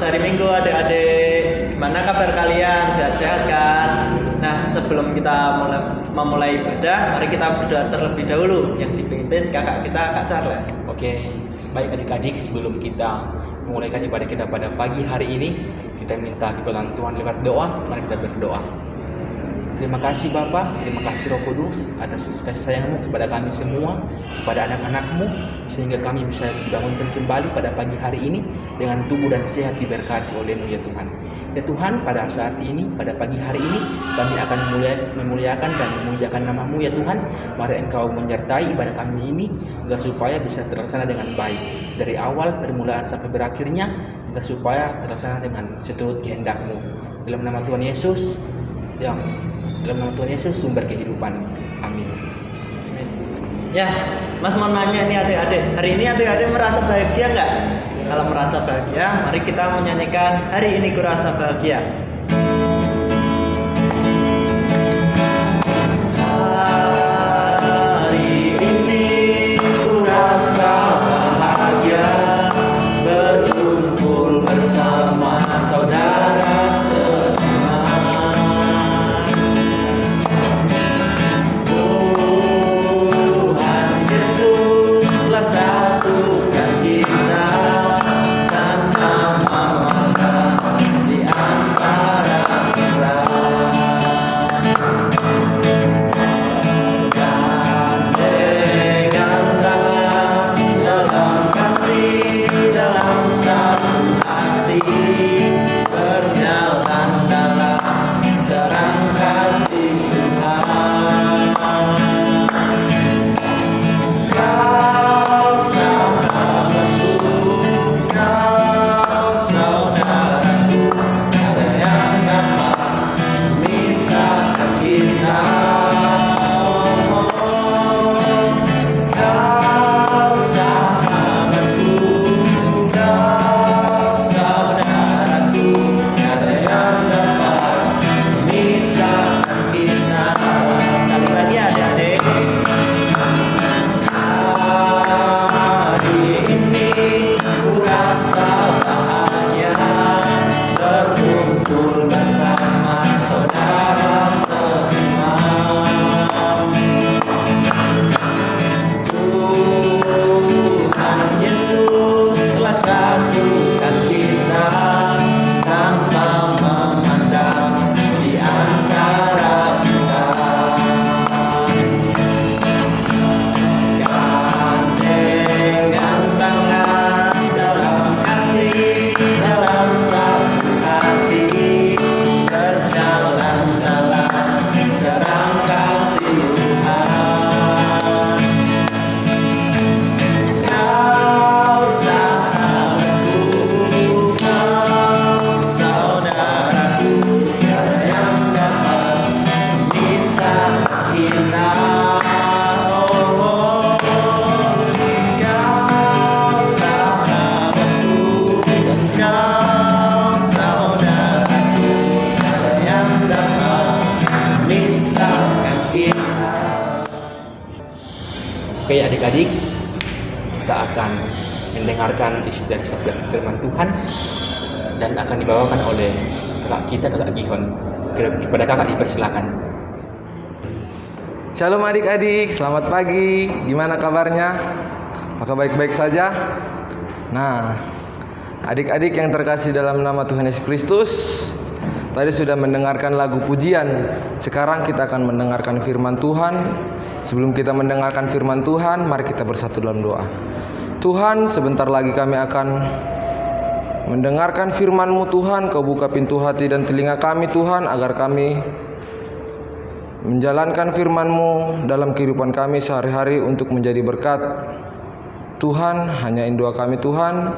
hari Minggu adik-adik. Gimana kabar kalian? Sehat-sehat kan? Nah, sebelum kita memulai ibadah, mari kita berdoa terlebih dahulu yang dipimpin kakak kita, Kak Charles. Oke, baik adik-adik, sebelum kita memulaikan ibadah kita pada pagi hari ini, kita minta kekuatan Tuhan lewat doa. Mari kita berdoa. Terima kasih Bapa, terima kasih Roh Kudus atas kasih sayang-Mu kepada kami semua, kepada anak-anak-Mu, sehingga kami bisa dibangunkan kembali pada pagi hari ini dengan tubuh dan sehat diberkati oleh-Mu ya Tuhan. Ya Tuhan, pada saat ini, pada pagi hari ini, kami akan memuliakan dan memuliakan nama-Mu ya Tuhan. Mari Engkau menyertai ibadah kami ini, agar supaya bisa terlaksana dengan baik. Dari awal, permulaan sampai berakhirnya, agar supaya terlaksana dengan seturut kehendak-Mu. Dalam nama Tuhan Yesus, dalam nama Tuhan Yesus sumber kehidupan. Amin. Ya, Mas mau nanya nih adik-adik. Hari ini adik-adik merasa bahagia nggak? Kalau merasa bahagia, mari kita menyanyikan Hari Ini Kurasa Bahagia. Hari ini kurasa bahagia, berkumpul bersama saudara seiman. Tuhan Yesus telah satukan kita tanpa memandang di antara kita. Gandengan tangan dalam kasih, dalam satu hati, berjalan dalam terang kasih Tuhan. Kau sahabatku, kau saudaraku, ada yang dapat memisahkan kita. Kau sahabatku, kau saudaraku, ada yang dapat memisahkan kita. Sekali lagi adik-adik. Hari ini kurasa bahagia, berkumpul bersama saudara seiman. Tuhan Yesus telah satukan kita tanpa memandang di antara kita. Gandengan tangan dalam kasih, dalam satu hati, berjalan dalam terang kasih Tuhan. Kau sahabatku, kau saudaraku, tiada yang dapat memisahkan kita. Oh, kau sahabatku, kau saudaraku, tiada yang dapat memisahkan kita. Oke adik-adik, kita akan mendengarkan isi dari sabda firman Tuhan dan akan dibawakan oleh kakak kita, kakak Gihon. Kepada kakak dipersilakan. Shalom adik-adik, selamat pagi. Gimana kabarnya? Apakah baik-baik saja? Nah, adik-adik yang terkasih dalam nama Tuhan Yesus Kristus, tadi sudah mendengarkan lagu pujian. Sekarang kita akan mendengarkan firman Tuhan. Sebelum kita mendengarkan firman Tuhan, mari kita bersatu dalam doa. Tuhan, sebentar lagi kami akan mendengarkan firman-Mu Tuhan. Kau buka pintu hati dan telinga kami Tuhan, agar kami menjalankan firman-Mu dalam kehidupan kami sehari-hari untuk menjadi berkat. Tuhan, hanya doa kami Tuhan,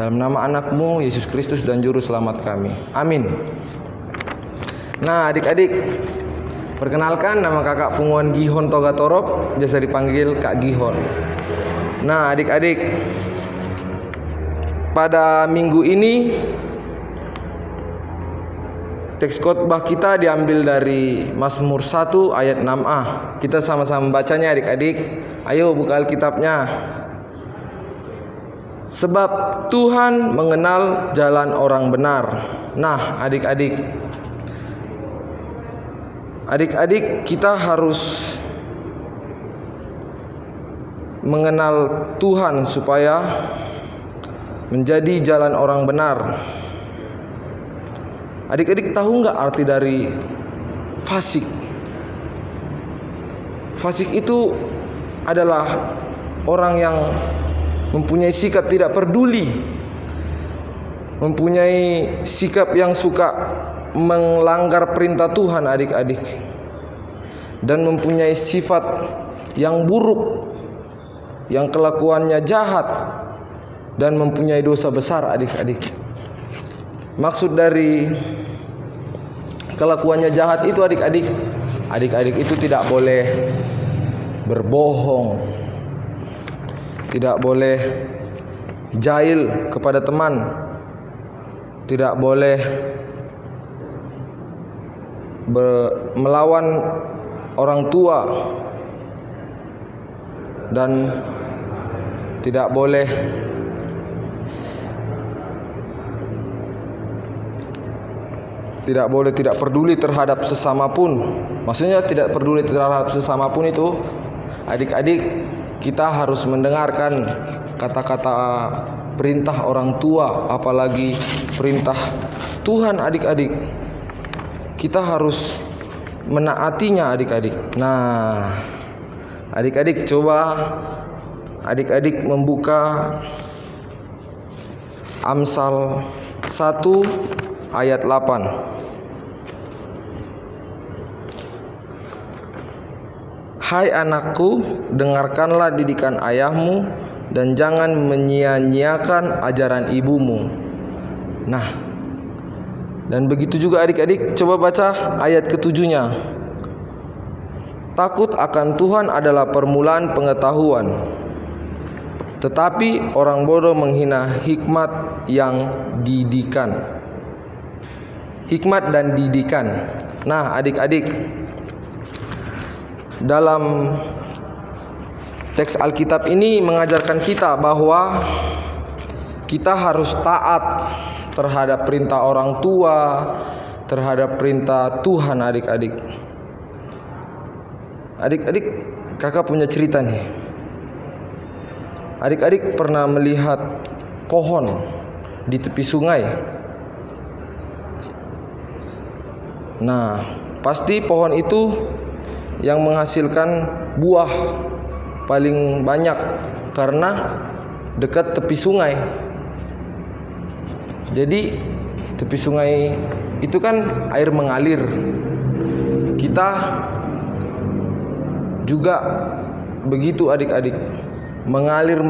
dalam nama anak-Mu Yesus Kristus dan Juru Selamat kami. Amin. Nah adik-adik, perkenalkan nama kakak Punguan Gihon Togatorop, biasa dipanggil Kak Gihon. Nah adik-adik, pada minggu ini teks khotbah kita diambil dari Mazmur 1 ayat 6a. Kita sama-sama bacanya adik-adik. Ayo buka Alkitabnya. Sebab Tuhan mengenal jalan orang benar. Nah, adik-adik, kita harus mengenal Tuhan supaya menjadi jalan orang benar. Adik-adik tahu nggak arti dari fasik? Fasik itu adalah orang yang mempunyai sikap tidak peduli, mempunyai sikap yang suka melanggar perintah Tuhan, adik-adik, dan mempunyai sifat yang buruk, yang kelakuannya jahat, dan mempunyai dosa besar, adik-adik. Maksud dari kelakuannya jahat itu, adik-adik itu tidak boleh berbohong, tidak boleh jahil kepada teman, tidak boleh melawan orang tua, dan tidak boleh tidak peduli terhadap sesama pun. Maksudnya tidak peduli terhadap sesama pun itu, adik-adik, kita harus mendengarkan kata-kata perintah orang tua, apalagi perintah Tuhan, adik-adik. Kita harus menaatinya, adik-adik. Nah, adik-adik, coba adik-adik membuka Amsal 1 ayat 8. Hai anakku, dengarkanlah didikan ayahmu dan jangan menyia-nyiakan ajaran ibumu. Nah, dan begitu juga adik-adik, coba baca ayat ketujuhnya. Takut akan Tuhan adalah permulaan pengetahuan, tetapi orang bodoh menghina hikmat yang didikan. Hikmat dan didikan. Nah, adik-adik, dalam teks Alkitab ini mengajarkan kita bahwa kita harus taat terhadap perintah orang tua, terhadap perintah Tuhan, adik-adik. Adik-adik, kakak punya cerita nih. Adik-adik pernah melihat pohon di tepi sungai? Nah, pasti pohon itu yang menghasilkan buah paling banyak karena dekat tepi sungai. Jadi tepi sungai itu kan air mengalir. Kita juga begitu, adik-adik. Mengalir.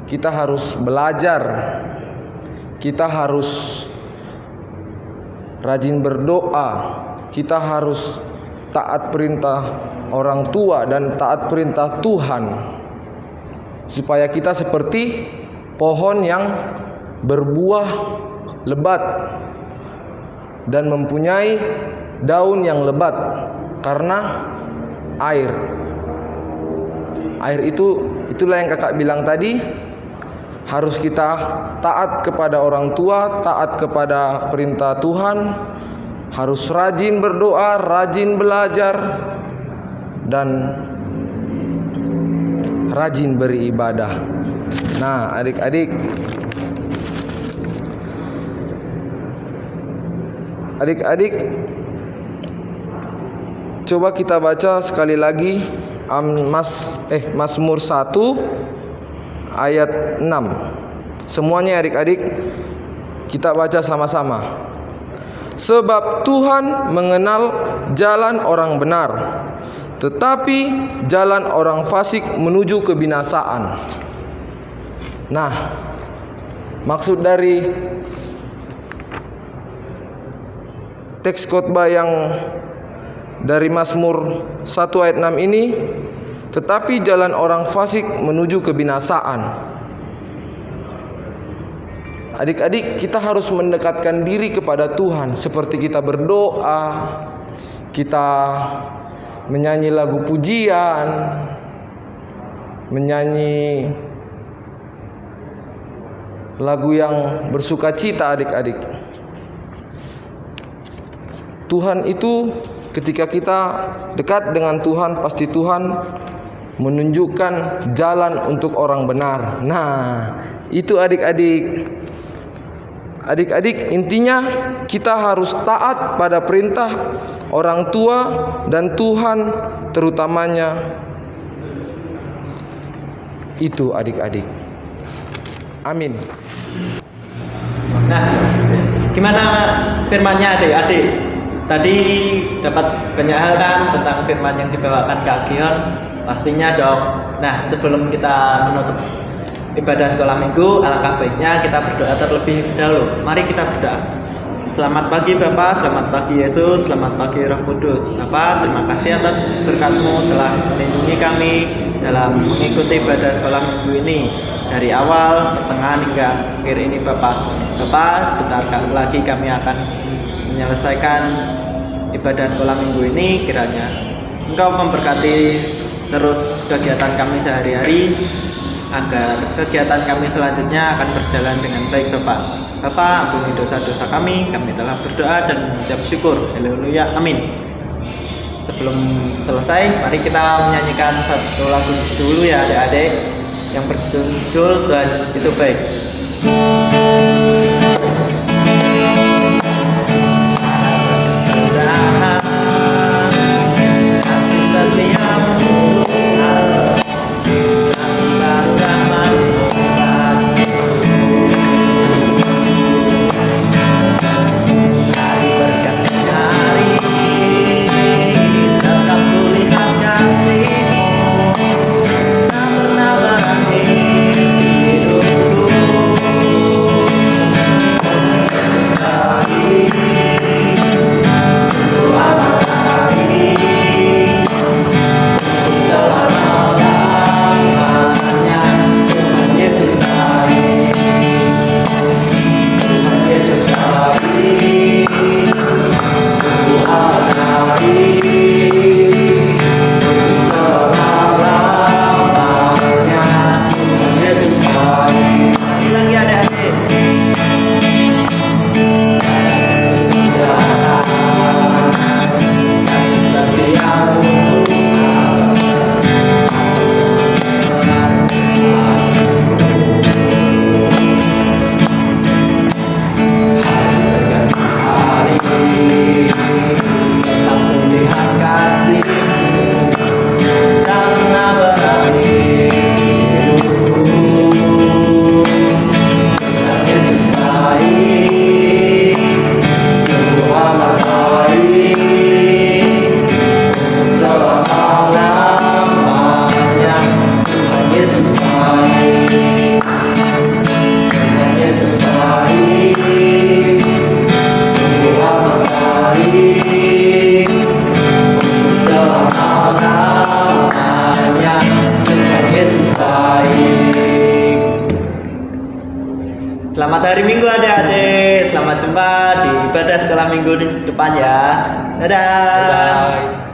Kita harus belajar. Kita harus rajin berdoa. Kita harus taat perintah orang tua dan taat perintah Tuhan, supaya kita seperti pohon yang berbuah lebat dan mempunyai daun yang lebat karena air itulah yang kakak bilang tadi. Harus kita taat kepada orang tua, taat kepada perintah Tuhan, harus rajin berdoa, rajin belajar, dan rajin beribadah. Nah, adik-adik, coba kita baca sekali lagi Mazmur 1 ayat 6. Semuanya adik-adik, kita baca sama-sama. Sebab Tuhan mengenal jalan orang benar, tetapi jalan orang fasik menuju kebinasaan. Nah, maksud dari teks khotbah yang dari Mazmur 1 ayat 6 ini, tetapi jalan orang fasik menuju kebinasaan. Adik-adik, kita harus mendekatkan diri kepada Tuhan, seperti kita berdoa, kita menyanyi lagu pujian, menyanyi lagu yang bersuka cita adik-adik. Tuhan itu ketika kita dekat dengan Tuhan, pasti Tuhan menunjukkan jalan untuk orang benar. Nah, itu adik-adik. Adik-adik, intinya kita harus taat pada perintah orang tua dan Tuhan terutamanya. Itu adik-adik. Amin. Nah, gimana firmannya adik-adik? Tadi dapat banyak hal kan tentang firman yang dibawakan Kak Gion, pastinya dong. Nah, sebelum kita menutup ibadah sekolah minggu, alangkah baiknya kita berdoa terlebih dahulu. Mari kita berdoa. Selamat pagi Bapak, selamat pagi Yesus, selamat pagi Roh Kudus. Bapak, terima kasih atas berkat-Mu telah melindungi kami dalam mengikuti ibadah sekolah minggu ini. Dari awal, pertengahan hingga akhir ini Bapak. Bapak, sebentar lagi kami akan menyelesaikan ibadah sekolah minggu ini. Kiranya Engkau memberkati terus kegiatan kami sehari-hari, agar kegiatan kami selanjutnya akan berjalan dengan baik Bapak. Bapak, ampuni dosa-dosa kami telah berdoa dan mengucap syukur. Haleluya, amin. Sebelum selesai, mari kita menyanyikan satu lagu dulu ya adik-adik, yang berjudul Tuhan itu baik. Kasih setiamu Tuhan, selalu rahmat-Mu bagiku. Hari berganti hari, tetap kulihat kasih-Mu, tak pernah berakhir hidupku. Yesus baik, sungguh amat baik, selama-lamanya. Tuhan Yesus baik, Tuhan Yesus baik, sungguh amat baik, selama-lamanya. Tuhan Yesus baik. Sekali lagi adik-adik. Sudah kasih setiamu Tuhan, hari berganti hari, tetap melihat kasih-Mu, tak pernah berakhir hidupku. Tuhan Yesus baik, sungguh amat baik, selama-lamanya. Tuhan Yesus baik, Tuhan Yesus baik, sungguh amat baik, selama-lamanya. Tuhan Yesus baik. Selamat hari Minggu adik-adik. Selamat jumpa di ibadah sekolah minggu di depan ya. Dadah. Bye.